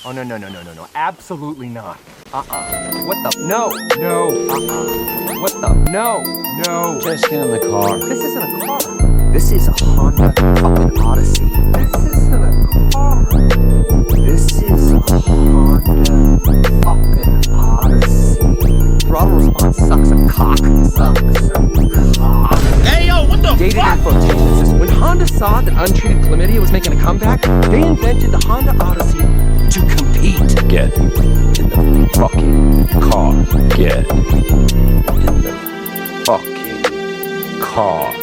Oh, no, no, no, no, no, no. Absolutely not. What the? No, no, What the? No, no. Just get in the car. This isn't a car. This is a Honda fucking Odyssey. This isn't a car. This is a Honda fucking Odyssey. Throttle response sucks a cock. Sucks a cock. Hey, yo, what the Dated fuck? infotainment system. When Honda saw that untreated chlamydia was making a comeback, they invented the Honda Odyssey to compete. Get in the fucking car. Get in the fucking car.